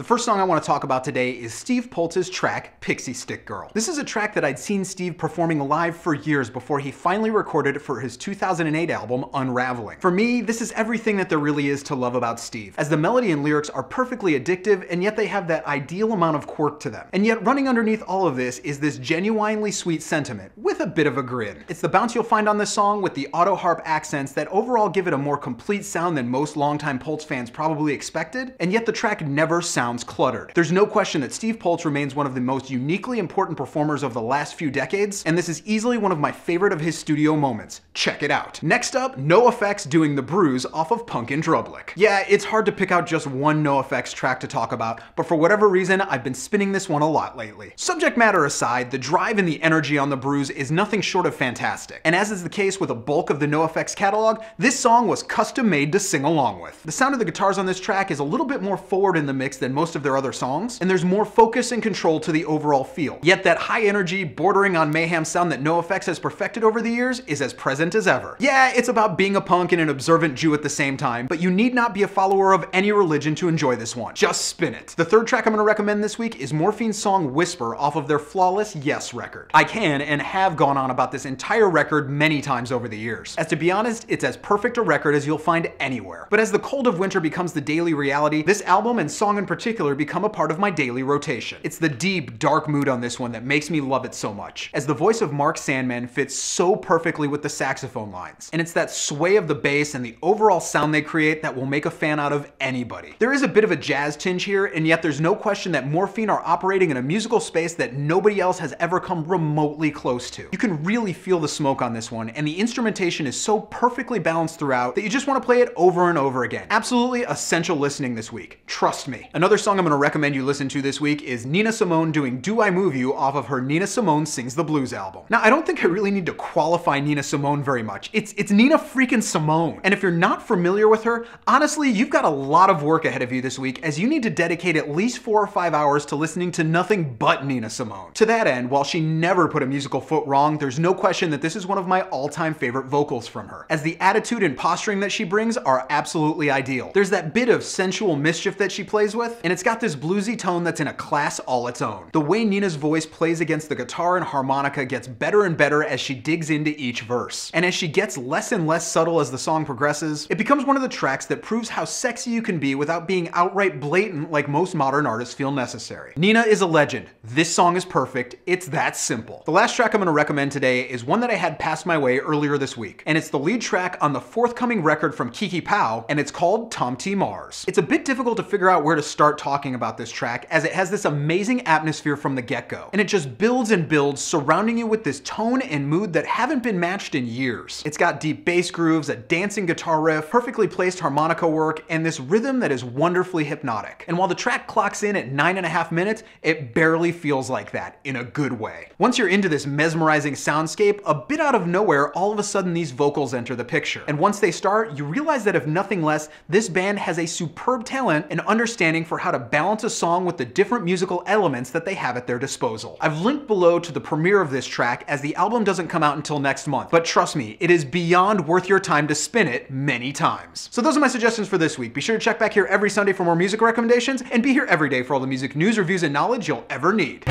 first song I want to talk about today is Steve Poltz's track, Pixie Stick Girl. This is a track that I'd seen Steve performing live for years before he finally recorded it for his 2008 album, Unraveling. For me, this is everything that there really is to love about Steve, as the melody and lyrics are perfectly addictive, and yet they have that ideal amount of quirk to them. And yet running underneath all of this is this genuinely sweet sentiment, with a bit of a grin. It's the bounce you'll find on this song with the auto harp accents that overall give it a more complete sound than most longtime Poltz fans probably expected, and yet the track never sounds cluttered. There's no question that Steve Poltz remains one of the most uniquely important performers of the last few decades, and this is easily one of my favorite of his studio moments. Check it out. Next up, NOFX doing the Bruiser off of Punkin' Drublick. Yeah, it's hard to pick out just one NOFX track to talk about, but for whatever reason, I've been spinning this one a lot lately. Subject matter aside, the drive and the energy on the Bruiser is nothing short of fantastic, and as is the case with a bulk of the NOFX catalog, this song was custom made to sing along with. The sound of the guitars on this track is a little bit more forward in the mix than most of their other songs, and there's more focus and control to the overall feel. Yet that high energy, bordering on mayhem sound that NOFX has perfected over the years is as present as ever. Yeah, it's about being a punk and an observant Jew at the same time, but you need not be a follower of any religion to enjoy this one. Just spin it. The third track I'm going to recommend this week is Morphine's song Whisper off of their flawless Yes record. I can and have gone on about this entire record many times over the years, as to be honest, it's as perfect a record as you'll find anywhere. But as the cold of winter becomes the daily reality, this album and song in particular become a part of my daily rotation. It's the deep, dark mood on this one that makes me love it so much, as the voice of Mark Sandman fits so perfectly with the saxophone lines, and it's that sway of the bass and the overall sound they create that will make a fan out of anybody. There is a bit of a jazz tinge here, and yet there's no question that Morphine are operating in a musical space that nobody else has ever come remotely close to. You can really feel the smoke on this one, and the instrumentation is so perfectly balanced throughout that you just want to play it over and over again. Absolutely essential listening this week. Trust me. Another song I'm going to recommend you listen to this week is Nina Simone doing Do I Move You off of her Nina Simone Sings the Blues album. Now, I don't think I really need to qualify Nina Simone very much. It's Nina freaking Simone. And if you're not familiar with her, honestly, you've got a lot of work ahead of you this week, as you need to dedicate at least 4 or 5 hours to listening to nothing but Nina Simone. To that end, while she never put a musical foot wrong, there's no question that this is one of my all-time favorite vocals from her, as the attitude and posturing that she brings are absolutely ideal. There's that bit of sensual mischief that she plays with, and it's got this bluesy tone that's in a class all its own. The way Nina's voice plays against the guitar and harmonica gets better and better as she digs into each verse. And as she gets less and less subtle as the song progresses, it becomes one of the tracks that proves how sexy you can be without being outright blatant like most modern artists feel necessary. Nina is a legend. This song is perfect. It's that simple. The last track I'm going to recommend today is one that I had passed my way earlier this week, and it's the lead track on the forthcoming record from Kiki Pau, and it's called Tom T. Mars. It's a bit difficult to figure out where to start talking about this track, as it has this amazing atmosphere from the get-go, and it just builds and builds, surrounding you with this tone and mood that haven't been matched in years. It's got deep bass grooves, a dancing guitar riff, perfectly placed harmonica work, and this rhythm that is wonderfully hypnotic. And while the track clocks in at 9.5 minutes, it barely feels like that, in a good way. Once you're into this mesmerizing soundscape, a bit out of nowhere, all of a sudden these vocals enter the picture. And once they start, you realize that if nothing less, this band has a superb talent and understanding for how to balance a song with the different musical elements that they have at their disposal. I've linked below to the premiere of this track, as the album doesn't come out until next month, but trust me, it is beyond worth your time to spin it many times. So those are my suggestions for this week. Be sure to check back here every Sunday for more music recommendations, and be here every day for all the music news, reviews, and knowledge you'll ever need.